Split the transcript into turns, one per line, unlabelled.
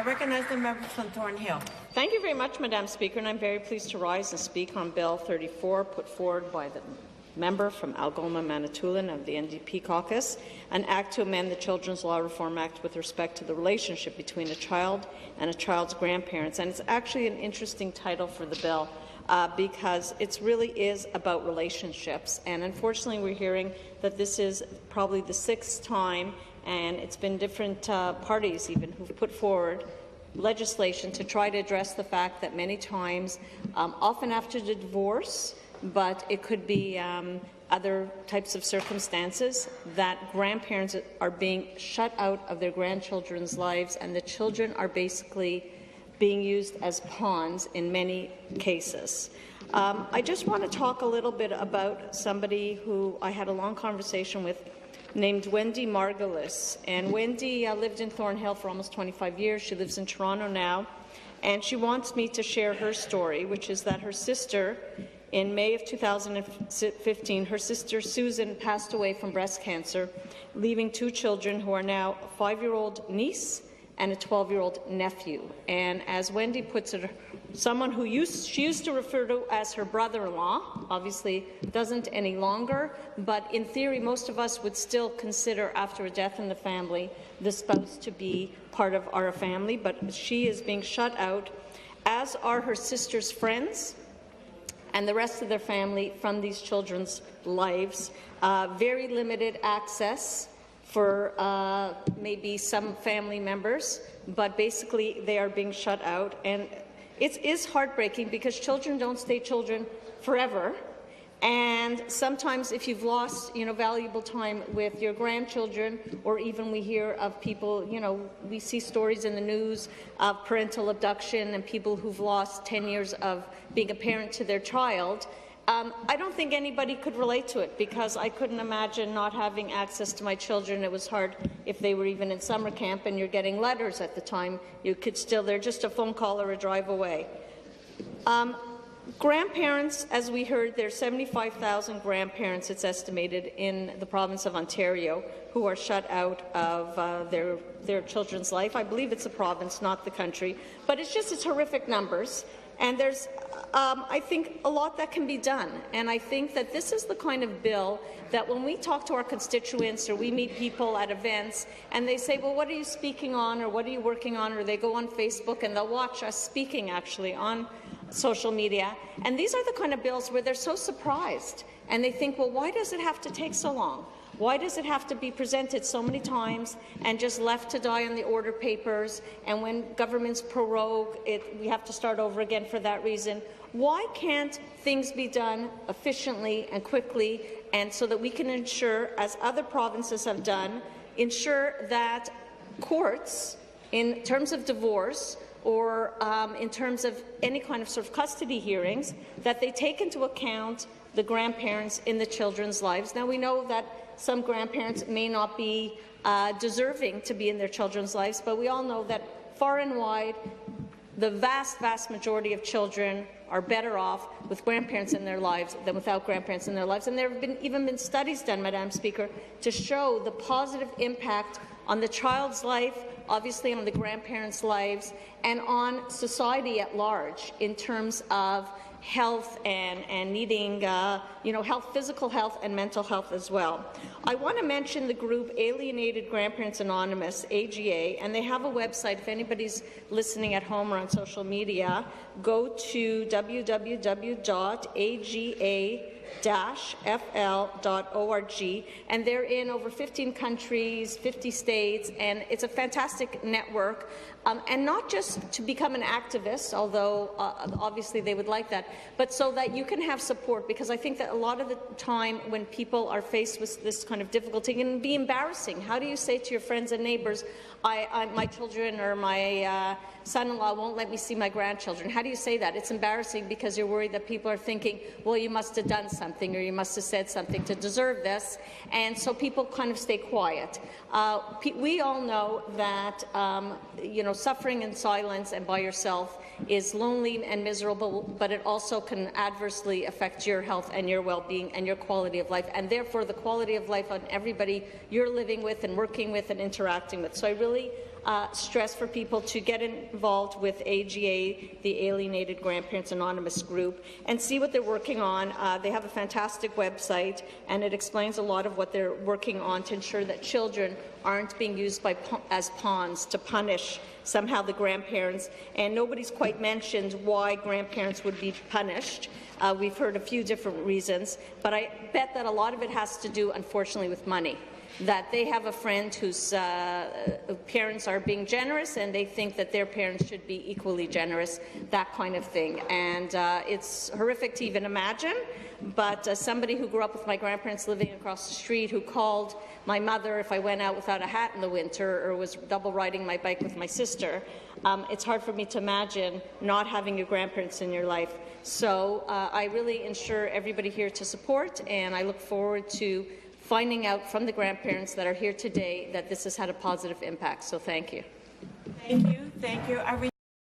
recognize the member from Thornhill.
Thank you very much, Madam Speaker, and I'm very pleased to rise and speak on Bill 34, put forward by the member from Algoma, Manitoulin of the NDP caucus, an act to amend the Children's Law Reform Act with respect to the relationship between a child and a child's grandparents. And it's actually an interesting title for the bill because it really is about relationships. And unfortunately, we're hearing that this is probably the 6th time, and it's been different parties even who've put forward legislation to try to address the fact that many times, often after the divorce, but it could be other types of circumstances, that grandparents are being shut out of their grandchildren's lives, and the children are basically being used as pawns in many cases. I just want to talk a little bit about somebody who I had a long conversation with named Wendy Margulis. And Wendy lived in Thornhill for almost 25 years. She lives in Toronto now, and she wants me to share her story, which is that her sister, in May of 2015, her sister Susan passed away from breast cancer, leaving 2 children who are now a 5-year-old niece and a 12-year-old nephew. And as Wendy puts it, someone who she used to refer to as her brother-in-law, obviously doesn't any longer, but in theory most of us would still consider, after a death in the family, the spouse to be part of our family, but she is being shut out, as are her sister's friends and the rest of their family, from these children's lives. Very limited access for maybe some family members, but basically they are being shut out. And it is heartbreaking because children don't stay children forever. And sometimes if you've lost, valuable time with your grandchildren, or even we hear of people, we see stories in the news of parental abduction and people who've lost 10 years of being a parent to their child. I don't think anybody could relate to it, because I couldn't imagine not having access to my children. It was hard if they were even in summer camp and you're getting letters at the time. They're just a phone call or a drive away. Grandparents, as we heard, there are 75,000 grandparents, it's estimated, in the province of Ontario who are shut out of their children's life. I believe it's a province, not the country, but it's horrific numbers. And there's, I think, a lot that can be done. And I think that this is the kind of bill that when we talk to our constituents or we meet people at events and they say, well, what are you speaking on, or what are you working on, or they go on Facebook and they'll watch us speaking actually on social media, and these are the kind of bills where they're so surprised and they think, well, why does it have to take so long? Why does it have to be presented so many times and just left to die on the order papers, and when governments prorogue it, we have to start over again for that reason? Why can't things be done efficiently and quickly, and so that we can ensure, as other provinces have done, ensure that courts, in terms of divorce, or in terms of any kind of custody hearings, that they take into account the grandparents in the children's lives. Now, we know that some grandparents may not be deserving to be in their children's lives, but we all know that far and wide, the vast, vast majority of children are better off with grandparents in their lives than without grandparents in their lives. And there have even been studies done, Madam Speaker, to show the positive impact on the child's life, obviously on the grandparents' lives, and on society at large in terms of health and needing, physical health and mental health as well. I want to mention the group Alienated Grandparents Anonymous, AGA, and they have a website. If anybody's listening at home or on social media, go to www.aga-fl.org, and they're in over 15 countries, 50 states, and it's a fantastic network. And not just to become an activist, although obviously they would like that, but so that you can have support, because I think that a lot of the time when people are faced with this kind of difficulty, it can be embarrassing. How do you say to your friends and neighbours, my children or my son-in-law won't let me see my grandchildren? How do you say that? It's embarrassing because you're worried that people are thinking, well, you must have done something or you must have said something to deserve this, and so people kind of stay quiet. We all know that suffering in silence and by yourself is lonely and miserable, but it also can adversely affect your health and your well-being and your quality of life, and therefore the quality of life on everybody you're living with and working with and interacting with. So I really stress for people to get involved with AGA, the Alienated Grandparents Anonymous group, and see what they're working on. They have a fantastic website, and it explains a lot of what they're working on to ensure that children aren't being used as pawns to punish somehow the grandparents. And nobody's quite mentioned why grandparents would be punished. We've heard a few different reasons, but I bet that a lot of it has to do, unfortunately, with money. That they have a friend whose parents are being generous and they think that their parents should be equally generous, that kind of thing. And it's horrific to even imagine, but as somebody who grew up with my grandparents living across the street, who called my mother if I went out without a hat in the winter or was double riding my bike with my sister, it's hard for me to imagine not having your grandparents in your life. So I really ensure everybody here to support, and I look forward to finding out from the grandparents that are here today that this has had a positive impact. So thank you.
Thank you. Thank you.